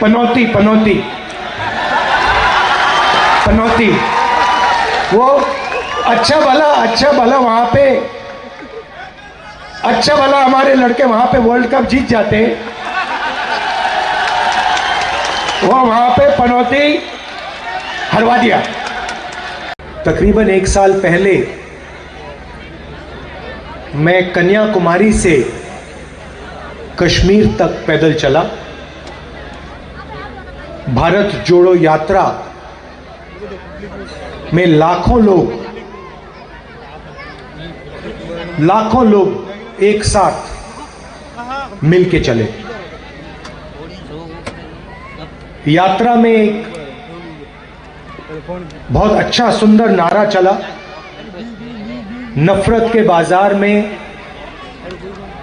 पनौती पनौती पनौती, वो अच्छा भला वहां पे, अच्छा भला हमारे लड़के वहां पे वर्ल्ड कप जीत जाते, वो वहां पे पनौती हरवा दिया। तकरीबन 1 साल पहले मैं कन्याकुमारी से कश्मीर तक पैदल चला। भारत जोड़ो यात्रा में लाखों लोग एक साथ मिलके चले। यात्रा में एक बहुत अच्छा सुंदर नारा चला, नफरत के बाजार में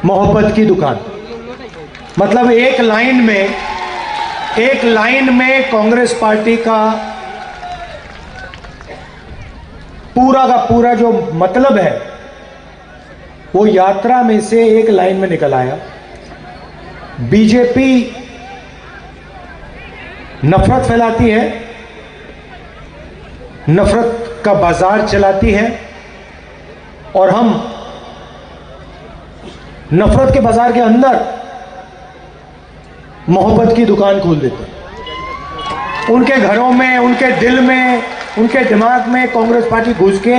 मोहब्बत की दुकान। मतलब एक लाइन में कांग्रेस पार्टी का पूरा जो मतलब है वो यात्रा में से एक लाइन में निकल आया। बीजेपी नफरत फैलाती है, नफरत का बाजार चलाती है, और हम नफरत के बाजार के अंदर मोहब्बत की दुकान खोल देते हैं। उनके घरों में, उनके दिल में, उनके दिमाग में कांग्रेस पार्टी घुस के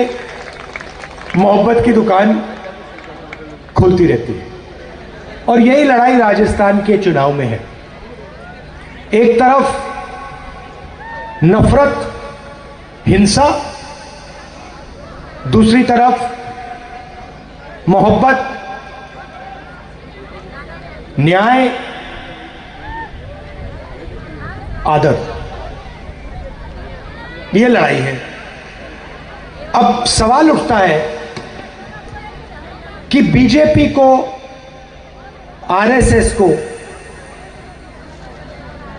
मोहब्बत की दुकान खुलती रहती है। और यही लड़ाई राजस्थान के चुनाव में है। एक तरफ नफरत, हिंसा, दूसरी तरफ मोहब्बत, न्याय, आदर, ये लड़ाई है। अब सवाल उठता है कि बीजेपी को, आरएसएस को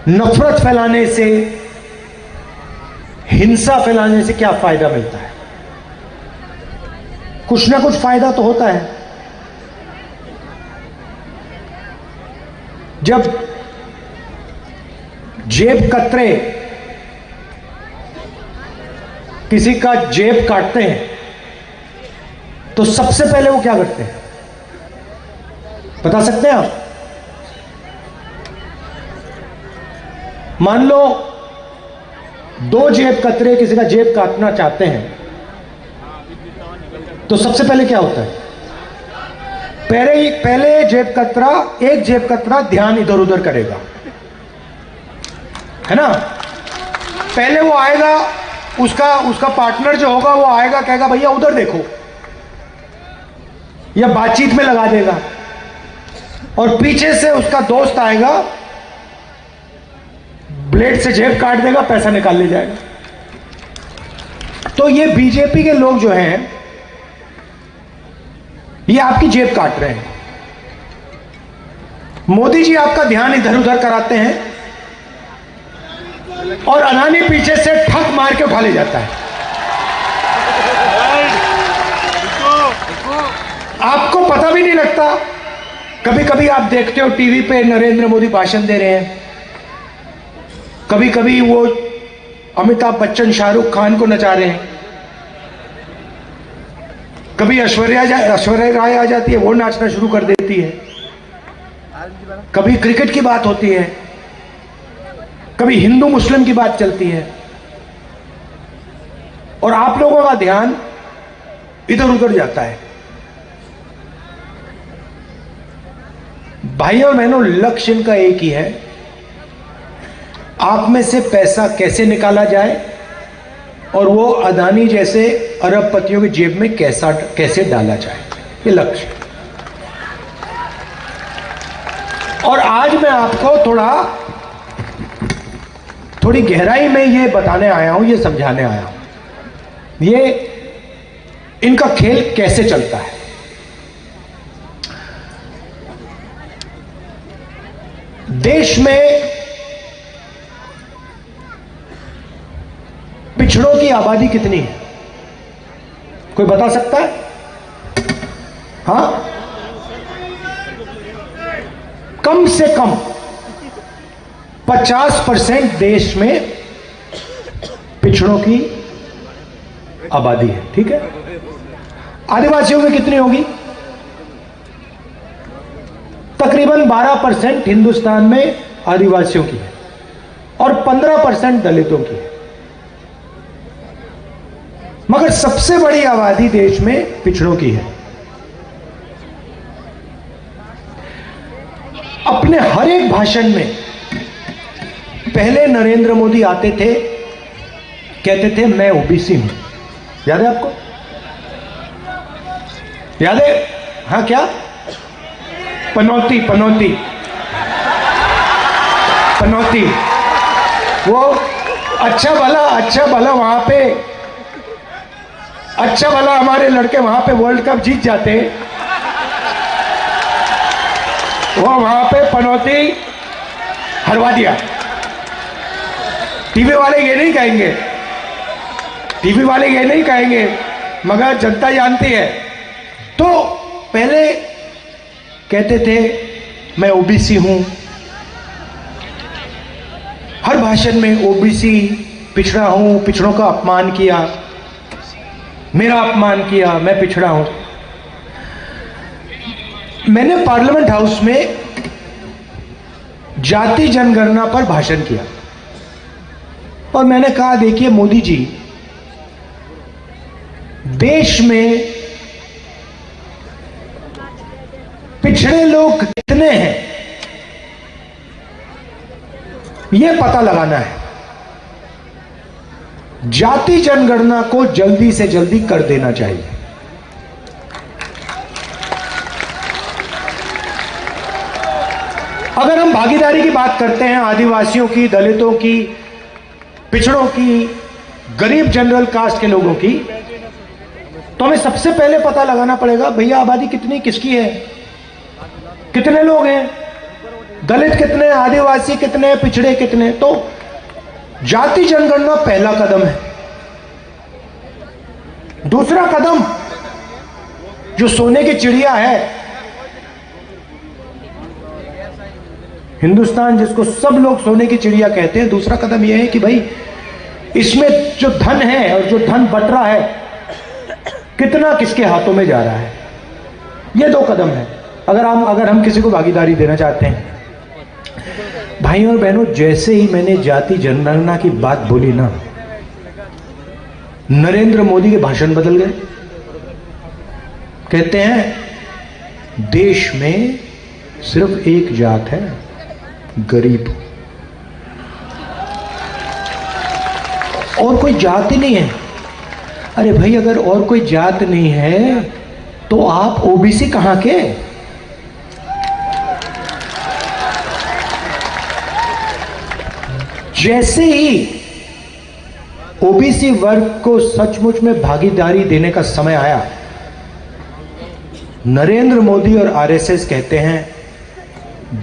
नफरत फैलाने से, हिंसा फैलाने से क्या फायदा मिलता है? कुछ ना कुछ फायदा तो होता है। जब जेब कतरे किसी का जेब काटते हैं तो सबसे पहले वो क्या करते हैं, बता सकते हैं आप? मान लो 2 जेब कतरे किसी का जेब काटना चाहते हैं तो सबसे पहले क्या होता है? पहले एक जेब कतरा ध्यान इधर उधर करेगा, है ना? पहले वो आएगा, उसका पार्टनर जो होगा वो आएगा, कहेगा भैया उधर देखो, या बातचीत में लगा देगा। और पीछे से उसका दोस्त आएगा, ब्लेड से जेब काट देगा, पैसा निकाल ले जाएगा। तो ये बीजेपी के लोग जो हैं, ये आपकी जेब काट रहे हैं। मोदी जी आपका ध्यान इधर उधर कराते हैं और अडानी पीछे से ठक मार के उठा ले जाता है। आपको पता भी नहीं लगता। कभी कभी आप देखते हो टीवी पे नरेंद्र मोदी भाषण दे रहे हैं, कभी कभी वो अमिताभ बच्चन शाहरुख खान को नचा रहे हैं, कभी ऐश्वर्या राय आ जाती है, वो नाचना शुरू कर देती है, कभी क्रिकेट की बात होती है, कभी हिंदू मुस्लिम की बात चलती है, और आप लोगों का ध्यान इधर उधर जाता है। भाइयों और बहनों, लक्ष्य इनका एक ही है, आप में से पैसा कैसे निकाला जाए और वो अदानी जैसे अरबपतियों की जेब में कैसे डाला जाए, ये लक्ष्य। और आज मैं आपको थोड़ी गहराई में ये बताने आया हूं, ये समझाने आया हूं, ये इनका खेल कैसे चलता है। देश में पिछड़ों की आबादी कितनी है, कोई बता सकता है? हाँ, कम से कम 50% देश में पिछड़ों की आबादी है, ठीक है। आदिवासियों की कितनी होगी? तकरीबन 12% हिंदुस्तान में आदिवासियों की है और 15% दलितों की है। मगर सबसे बड़ी आबादी देश में पिछड़ों की है। अपने हर एक भाषण में पहले नरेंद्र मोदी आते थे, कहते थे मैं ओबीसी हूं। याद है आपको? याद है? हाँ, क्या पनौती पनौती पनौती, वो अच्छा भला वहां पे, अच्छा भला हमारे लड़के वहां पे वर्ल्ड कप जीत जाते, वो वहां पे पनौती हरवा दिया। टीवी वाले ये नहीं कहेंगे, टीवी वाले ये नहीं कहेंगे, मगर जनता जानती है। तो पहले कहते थे मैं ओबीसी हूं, हर भाषण में ओबीसी, पिछड़ा हूं, पिछड़ों का अपमान किया, मेरा अपमान किया, मैं पिछड़ा हूं। मैंने पार्लियामेंट हाउस में जाति जनगणना पर भाषण किया और मैंने कहा देखिए मोदी जी, देश में पिछड़े लोग कितने हैं यह पता लगाना है। जाति जनगणना को जल्दी से जल्दी कर देना चाहिए। अगर हम भागीदारी की बात करते हैं, आदिवासियों की, दलितों की, पिछड़ों की, गरीब जनरल कास्ट के लोगों की, तो हमें सबसे पहले पता लगाना पड़ेगा भैया आबादी कितनी किसकी है, कितने लोग हैं, दलित कितने, आदिवासी कितने, पिछड़े कितने। तो जाति जनगणना पहला कदम है। दूसरा कदम जो सोने की चिड़िया है, हिंदुस्तान जिसको सब लोग सोने की चिड़िया कहते हैं, दूसरा कदम यह है कि भाई इसमें जो धन है और जो धन बट रहा है कितना किसके हाथों में जा रहा है। ये दो कदम है। अगर हम किसी को भागीदारी देना चाहते हैं, भाइयों और बहनों, जैसे ही मैंने जाति जनगणना की बात बोली ना, नरेंद्र मोदी के भाषण बदल गए। कहते हैं देश में सिर्फ एक जात है, गरीब, और कोई जात ही नहीं है। अरे भाई, अगर और कोई जात नहीं है तो आप ओबीसी कहां के? जैसे ही ओबीसी वर्ग को सचमुच में भागीदारी देने का समय आया, नरेंद्र मोदी और आरएसएस कहते हैं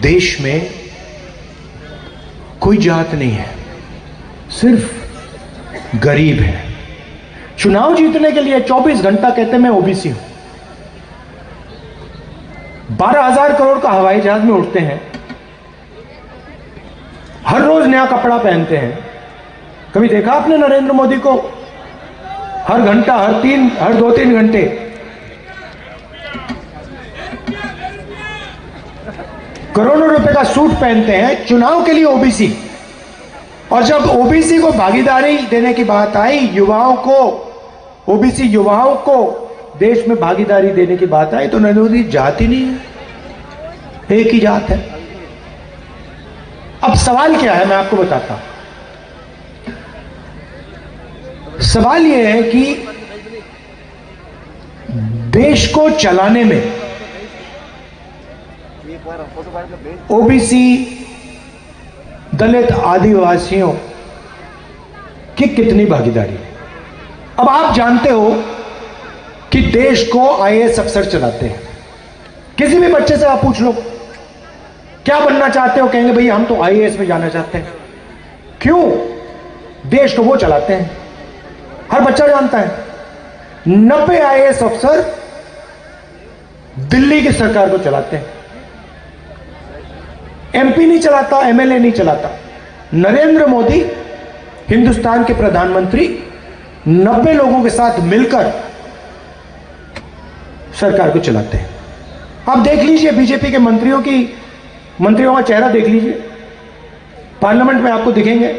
देश में कोई जात नहीं है, सिर्फ गरीब है। चुनाव जीतने के लिए 24 घंटा कहते मैं ओबीसी हूं। 12,000 करोड़ का हवाई जहाज में उड़ते हैं, हर रोज नया कपड़ा पहनते हैं। कभी देखा आपने नरेंद्र मोदी को? हर घंटा, हर 2-3 घंटे करोड़ों रुपए का सूट पहनते हैं, चुनाव के लिए ओबीसी। और जब ओबीसी को भागीदारी देने की बात आई, युवाओं को, ओबीसी युवाओं को देश में भागीदारी देने की बात आई, तो नरेंद्र मोदी जात ही नहीं है, एक ही जात है। अब सवाल क्या है, मैं आपको बताता हूं। सवाल यह है कि देश को चलाने में ओबीसी, दलित, आदिवासियों की कितनी भागीदारी है। अब आप जानते हो कि देश को आईएएस अफसर चलाते हैं। किसी भी बच्चे से आप पूछ लो क्या बनना चाहते हो, कहेंगे भैया हम तो आईएएस में जाना चाहते हैं। क्यों? देश को वो चलाते हैं, हर बच्चा जानता है। 90 आईएएस अफसर दिल्ली की सरकार को चलाते हैं। एमपी नहीं चलाता, एमएलए नहीं चलाता, नरेंद्र मोदी हिंदुस्तान के प्रधानमंत्री 90 लोगों के साथ मिलकर सरकार को चलाते हैं। आप देख लीजिए बीजेपी के मंत्रियों का चेहरा देख लीजिए, पार्लियामेंट में आपको दिखेंगे।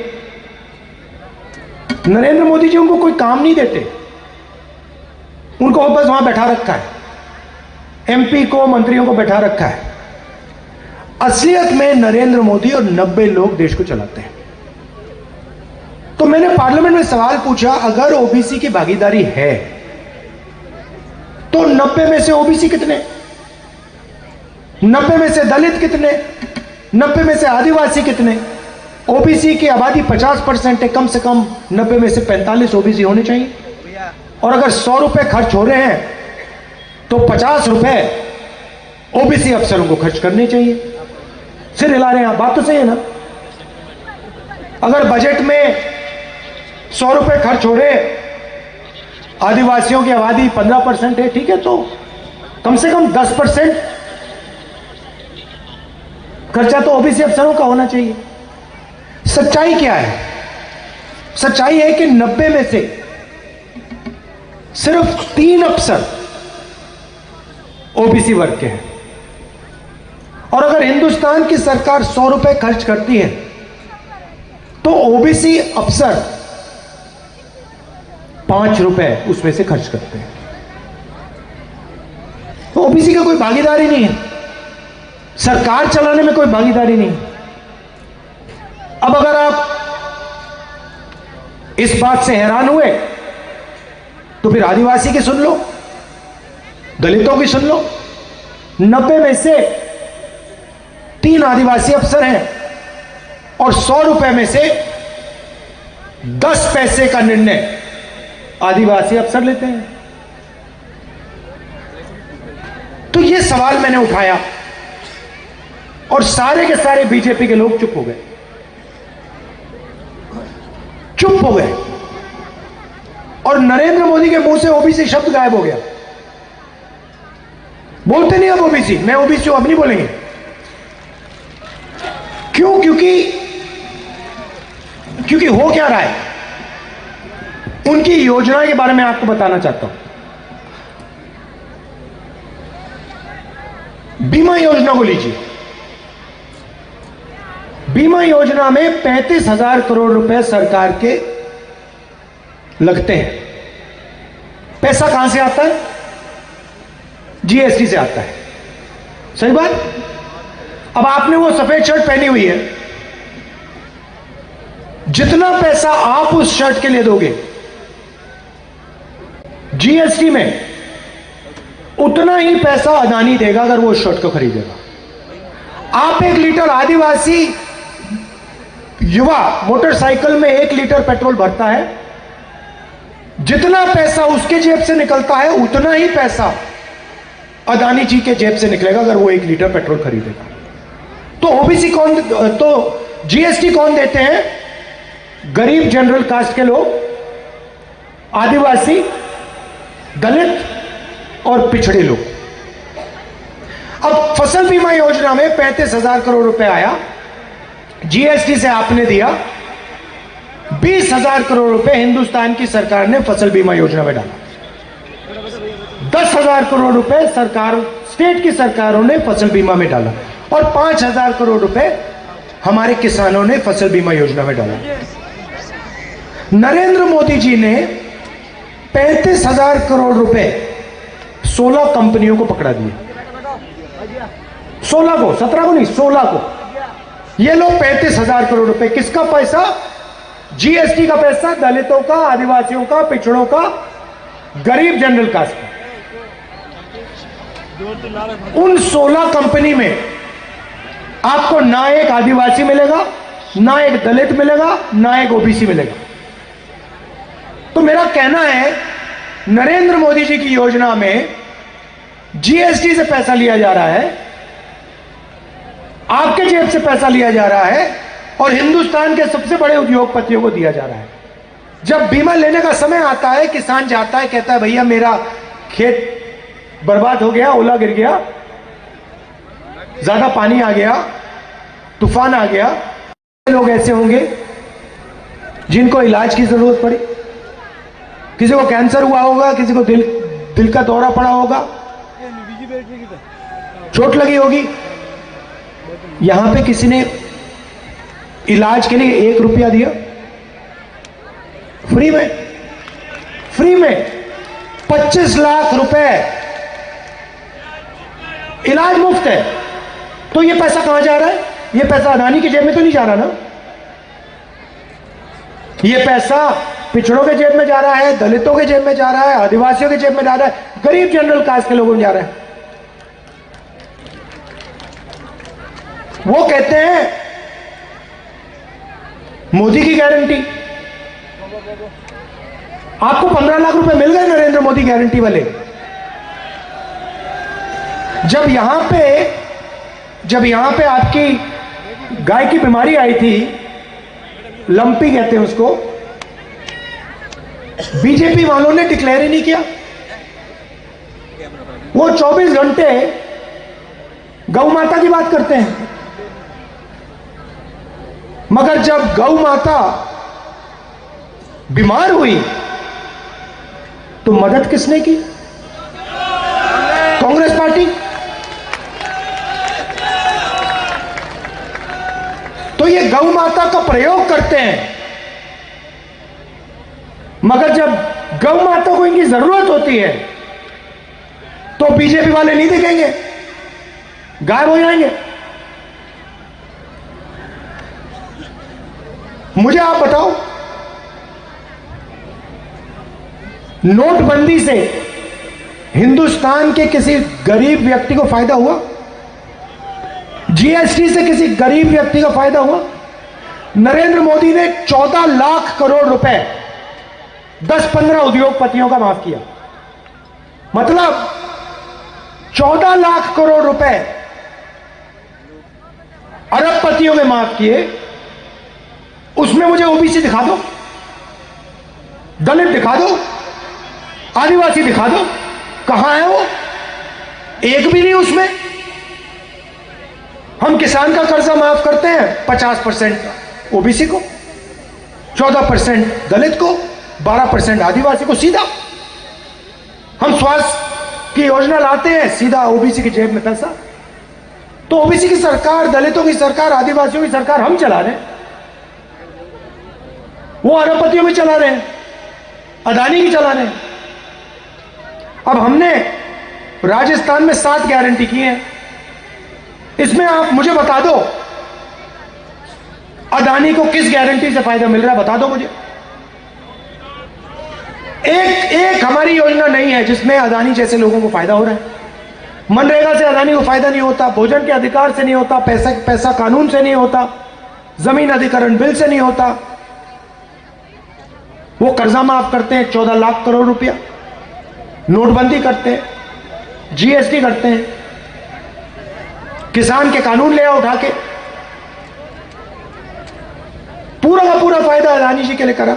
नरेंद्र मोदी जी उनको कोई काम नहीं देते, उनको बस वहां बैठा रखा है, एमपी को, मंत्रियों को बैठा रखा है। असलियत में नरेंद्र मोदी और 90 लोग देश को चलाते हैं। तो मैंने पार्लियामेंट में सवाल पूछा, अगर ओबीसी की भागीदारी है तो 90 में से ओबीसी कितने, 90 में से दलित कितने, 90 में से आदिवासी कितने? ओबीसी की आबादी 50% है, कम से कम 90 में से 45 ओबीसी होने चाहिए। और अगर 100 रुपए खर्च हो रहे हैं तो 50 रुपए ओबीसी अफसरों को खर्च करने चाहिए। सिर हिला रहे हैं आप, बात तो सही है ना? अगर बजट में 100 रुपए खर्च हो रहे, आदिवासियों की आबादी 15% है, ठीक है, तो कम से कम 10% खर्चा तो ओबीसी अफसरों का होना चाहिए। सच्चाई क्या है? सच्चाई है कि 90 में से सिर्फ 3 अफसर ओबीसी वर्ग के हैं। और अगर हिंदुस्तान की सरकार 100 रुपए खर्च करती है तो ओबीसी अफसर 5 रुपए उसमें से खर्च करते हैं। तो ओबीसी का कोई भागीदारी नहीं है, सरकार चलाने में कोई भागीदारी नहीं। अब अगर आप इस बात से हैरान हुए तो फिर आदिवासी की सुन लो, दलितों की सुन लो। 90 में से 3 आदिवासी अफसर हैं और 100 रुपए में से 10 पैसे का निर्णय आदिवासी अफसर लेते हैं। तो यह सवाल मैंने उठाया और सारे के सारे बीजेपी के लोग चुप हो गए, चुप हो गए। और नरेंद्र मोदी के मुंह से ओबीसी शब्द गायब हो गया। बोलते नहीं अब ओबीसी, मैं ओबीसी हूं, अब नहीं बोलेंगे। क्यों? क्योंकि हो क्या रहा है, उनकी योजना के बारे में आपको बताना चाहता हूं। बीमा योजना को लीजिए। बीमा योजना में 35,000 करोड़ रुपए सरकार के लगते हैं। पैसा कहां से आता है? जीएसटी से आता है। सही बात? अब आपने वो सफेद शर्ट पहनी हुई है, जितना पैसा आप उस शर्ट के लिए दोगे जीएसटी में, उतना ही पैसा अदानी देगा अगर वो उस शर्ट को खरीदेगा। आप 1 लीटर आदिवासी युवा मोटरसाइकिल में 1 लीटर पेट्रोल भरता है, जितना पैसा उसके जेब से निकलता है उतना ही पैसा अदानी जी के जेब से निकलेगा अगर वो 1 लीटर पेट्रोल खरीदेगा। तो ओबीसी कौन, तो जीएसटी कौन देते हैं? गरीब जनरल कास्ट के लोग, आदिवासी, दलित और पिछड़े लोग। अब फसल बीमा योजना में 35,000 करोड़ रुपए आया, जीएसटी से आपने दिया 20,000 करोड़ रुपए हिंदुस्तान की सरकार ने फसल बीमा योजना में डाला। 10,000 करोड़ रुपए सरकार, स्टेट की सरकारों ने फसल बीमा में डाला और 5,000 करोड़ रुपए हमारे किसानों ने फसल बीमा योजना में डाला। नरेंद्र मोदी जी ने 35,000 करोड़ रुपए 16 कंपनियों को पकड़ा दिए। 16 को, 17 को नहीं, 16 को। ये लो 35,000 करोड़ रुपए, किसका पैसा? जीएसटी का पैसा, दलितों का, आदिवासियों का, पिछड़ों का, गरीब जनरल कास्ट का। उन 16 कंपनी में आपको ना एक आदिवासी मिलेगा, ना एक दलित मिलेगा, ना एक ओबीसी मिलेगा। तो मेरा कहना है, नरेंद्र मोदी जी की योजना में जीएसटी से पैसा लिया जा रहा है, आपके जेब से पैसा लिया जा रहा है और हिंदुस्तान के सबसे बड़े उद्योगपतियों को दिया जा रहा है। जब बीमा लेने का समय आता है, किसान जाता है, कहता है भैया मेरा खेत बर्बाद हो गया, ओला गिर गया, ज्यादा पानी आ गया, तूफान आ गया, लोग ऐसे होंगे जिनको इलाज की जरूरत पड़ी, किसी को कैंसर हुआ होगा, किसी को दिल का दौरा पड़ा होगा, चोट लगी होगी। यहां पे किसी ने इलाज के लिए 1 रुपया दिया? फ्री में, फ्री में 25 लाख रुपए इलाज मुफ्त है। तो ये पैसा कहां जा रहा है? ये पैसा अदानी की जेब में तो नहीं जा रहा ना। ये पैसा पिछड़ों के जेब में जा रहा है, दलितों के जेब में जा रहा है, आदिवासियों के जेब में जा रहा है, गरीब जनरल कास्ट के लोगों में जा रहा है। वो कहते हैं मोदी की गारंटी। आपको 15 लाख रुपए मिल गए नरेंद्र मोदी गारंटी वाले। जब यहां पे आपकी गाय की बीमारी आई थी, लंपी कहते हैं उसको, बीजेपी वालों ने डिक्लेयर ही नहीं किया। वो 24 घंटे गौ माता की बात करते हैं, मगर जब गौ माता बीमार हुई तो मदद किसने की? कांग्रेस पार्टी। तो ये गौ माता का प्रयोग करते हैं, मगर जब गौ माता को इनकी जरूरत होती है तो बीजेपी वाले नहीं दिखेंगे, गायब हो जाएंगे। मुझे आप बताओ, नोटबंदी से हिंदुस्तान के किसी गरीब व्यक्ति को फायदा हुआ? जीएसटी से किसी गरीब व्यक्ति का फायदा हुआ? नरेंद्र मोदी ने 14 लाख करोड़ रुपए 10-15 उद्योगपतियों का माफ किया। मतलब 14 लाख करोड़ रुपए अरबपतियों ने माफ किए। उसमें मुझे ओबीसी दिखा दो, दलित दिखा दो, आदिवासी दिखा दो, कहां है वो? एक भी नहीं उसमें। हम किसान का कर्जा माफ करते हैं 50% ओबीसी को, 14% दलित को, 12% आदिवासी को सीधा। हम स्वास्थ्य की योजना लाते हैं, सीधा ओबीसी की जेब में पैसा। तो ओबीसी की सरकार, दलितों की सरकार, आदिवासियों की सरकार हम चला रहे हैं, वो अरबपतियों में चला रहे हैं, अदानी की चला रहे हैं। अब हमने राजस्थान में 7 गारंटी की हैं। इसमें आप मुझे बता दो, अदानी को किस गारंटी से फायदा मिल रहा है? बता दो मुझे। एक हमारी योजना नहीं है जिसमें अदानी जैसे लोगों को फायदा हो रहा है। मनरेगा से अदानी को फायदा नहीं होता, भोजन के अधिकार से नहीं होता, पैसा कानून से नहीं होता, जमीन अधिग्रहण बिल से नहीं होता। वो कर्जा माफ करते हैं 14 लाख करोड़ रुपया, नोटबंदी करते हैं, जीएसटी करते हैं, किसान के कानून ले आओ उठा के। पूरा का पूरा फायदा अदानी जी के लिए करा।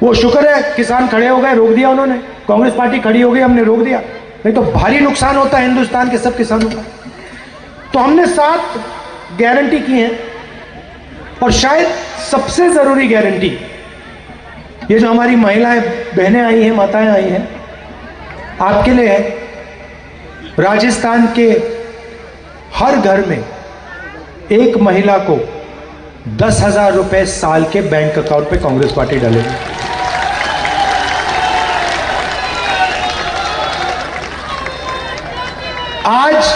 वो शुक्र है किसान खड़े हो गए, रोक दिया उन्होंने, कांग्रेस पार्टी खड़ी हो गई, हमने रोक दिया, नहीं तो भारी नुकसान होता है हिंदुस्तान के सब किसानों का। तो हमने 7 गारंटी की हैं, और शायद सबसे जरूरी गारंटी ये जो हमारी महिलाएं बहनें आई हैं, माताएं आई हैं, आपके लिए है। राजस्थान के हर घर में एक महिला को 10,000 रुपए साल के बैंक अकाउंट पे कांग्रेस पार्टी डालेगी। आज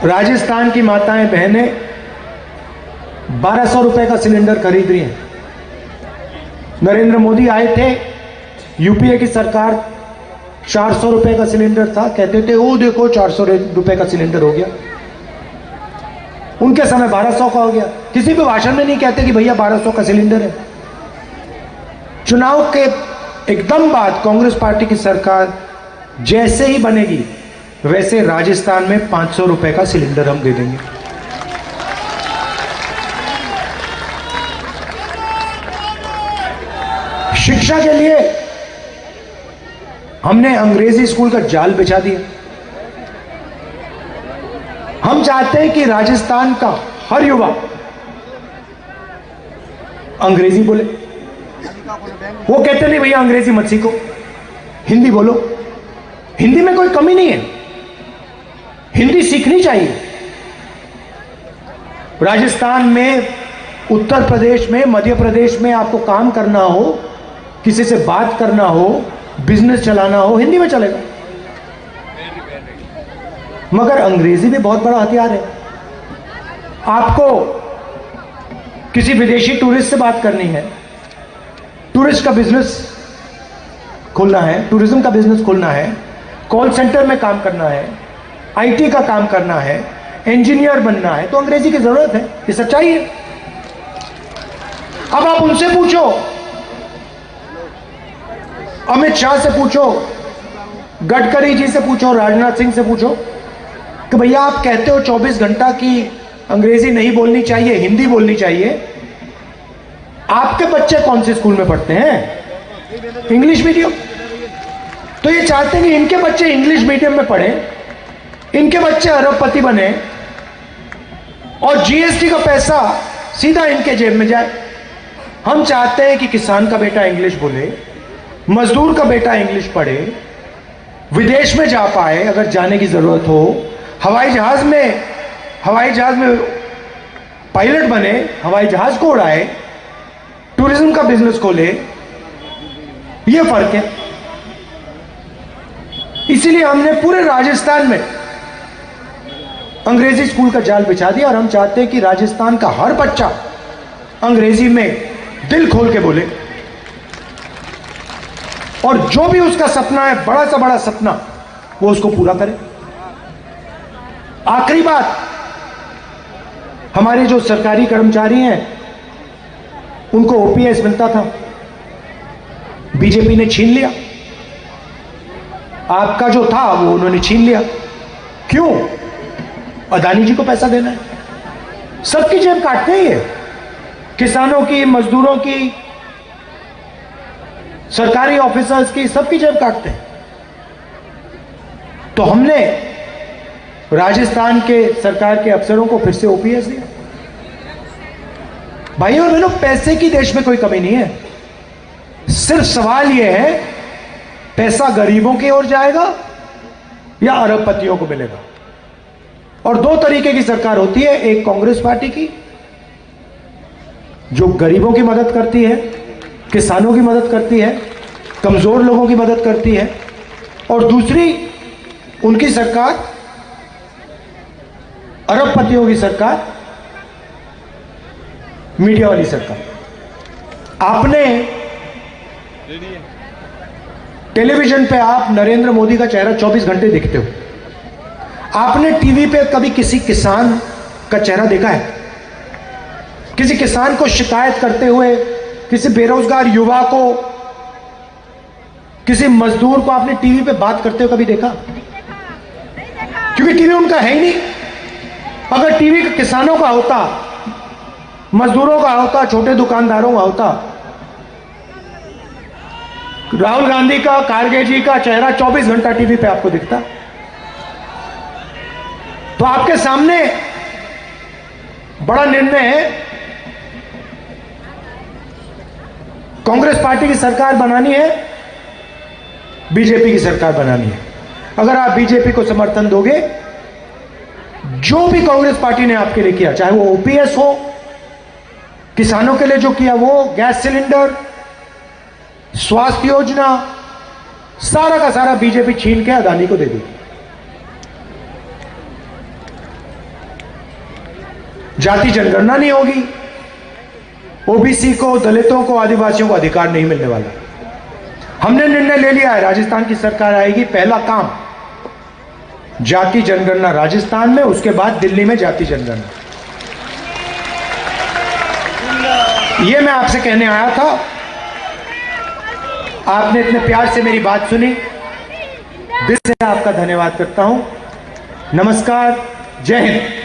राजस्थान की माताएं बहनें 1200 रुपए का सिलेंडर खरीद रही हैं। नरेंद्र मोदी आए थे, यूपीए की सरकार 400 रुपए का सिलेंडर था, कहते थे वो देखो 400 रुपए का सिलेंडर हो गया। उनके समय 1200 का हो गया। किसी भी भाषण में नहीं कहते कि भैया 1200 का सिलेंडर है। चुनाव के एकदम बाद कांग्रेस पार्टी की सरकार जैसे ही बनेगी, वैसे राजस्थान में 500 रुपए का सिलेंडर हम दे देंगे। शिक्षा के लिए हमने अंग्रेजी स्कूल का जाल बिछा दिया। हम चाहते हैं कि राजस्थान का हर युवा अंग्रेजी बोले। वो कहते नहीं भैया अंग्रेजी मत सीखो, हिंदी बोलो। हिंदी में कोई कमी नहीं है, हिंदी सीखनी चाहिए। राजस्थान में, उत्तर प्रदेश में, मध्य प्रदेश में आपको काम करना हो, किसी से बात करना हो, बिजनेस चलाना हो, हिंदी में चलेगा। मगर अंग्रेजी भी बहुत बड़ा हथियार है। आपको किसी विदेशी टूरिस्ट से बात करनी है, टूरिस्ट का बिजनेस खोलना है, टूरिज्म का बिजनेस खोलना है, कॉल सेंटर में काम करना है, आईटी का काम करना है, इंजीनियर बनना है, तो अंग्रेजी की जरूरत है। ये सच्चाई है। अब आप उनसे पूछो, अमित शाह से पूछो, गडकरी जी से पूछो, राजनाथ सिंह से पूछो कि भैया आप कहते हो 24 घंटा की अंग्रेजी नहीं बोलनी चाहिए, हिंदी बोलनी चाहिए। आपके बच्चे कौन से स्कूल में पढ़ते हैं? English medium. तो ये चाहते हैं कि इनके बच्चे इंग्लिश मीडियम में पढ़े, इनके बच्चे अरबपति बने और जीएसटी का पैसा सीधा इनके जेब में जाए। हम चाहते हैं कि किसान का बेटा इंग्लिश बोले, मजदूर का बेटा इंग्लिश पढ़े, विदेश में जा पाए अगर जाने की जरूरत हो, हवाई जहाज में पायलट बने, हवाई जहाज को उड़ाए, टूरिज्म का बिजनेस खोले। ये फर्क है। इसीलिए हमने पूरे राजस्थान में अंग्रेजी स्कूल का जाल बिछा दिया और हम चाहते हैं कि राजस्थान का हर बच्चा अंग्रेजी में दिल खोल के बोले और जो भी उसका सपना है, बड़ा सा बड़ा सपना, वो उसको पूरा करे। आखिरी बात, हमारे जो सरकारी कर्मचारी हैं उनको ओपीएस मिलता था, बीजेपी ने छीन लिया। आपका जो था वो उन्होंने छीन लिया। क्यों? अदानी जी को पैसा देना है। सबकी जेब काटते हैं ये, किसानों की, मजदूरों की, सरकारी ऑफिसर्स की, सबकी जेब काटते हैं। तो हमने राजस्थान के सरकार के अफसरों को फिर से ओपीएस दिया। भाइयों और बहनों, पैसे की देश में कोई कमी नहीं है। सिर्फ सवाल यह है पैसा गरीबों की ओर जाएगा या अरबपतियों को मिलेगा। और दो तरीके की सरकार होती है, एक कांग्रेस पार्टी की जो गरीबों की मदद करती है, किसानों की मदद करती है, कमजोर लोगों की मदद करती है, और दूसरी उनकी सरकार, अरबपतियों की सरकार, मीडिया वाली सरकार। आपने टेलीविजन पे आप नरेंद्र मोदी का चेहरा 24 घंटे देखते हो। आपने टीवी पे कभी किसी किसान का चेहरा देखा है? किसी किसान को शिकायत करते हुए, किसी बेरोजगार युवा को, किसी मजदूर को आपने टीवी पे बात करते हुए कभी देखा? क्योंकि टीवी उनका है ही नहीं। अगर टीवी किसानों का होता, मजदूरों का होता, छोटे दुकानदारों का होता, राहुल गांधी का, खारगे जी का चेहरा 24 घंटा टीवी पे आपको दिखता। तो आपके सामने बड़ा निर्णय है, कांग्रेस पार्टी की सरकार बनानी है, बीजेपी की सरकार बनानी है। अगर आप बीजेपी को समर्थन दोगे, जो भी कांग्रेस पार्टी ने आपके लिए किया, चाहे वो ओपीएस हो, किसानों के लिए जो किया वो, गैस सिलेंडर, स्वास्थ्य योजना, सारा का सारा बीजेपी छीन के अदानी को दे दी। जाति जनगणना नहीं होगी, ओबीसी को, दलितों को, आदिवासियों को अधिकार नहीं मिलने वाला। हमने निर्णय ले लिया है, राजस्थान की सरकार आएगी, पहला काम जाति जनगणना राजस्थान में, उसके बाद दिल्ली में जाति जनगणना। यह मैं आपसे कहने आया था। आपने इतने प्यार से मेरी बात सुनी, दिल से आपका धन्यवाद करता हूं। नमस्कार, जय हिंद।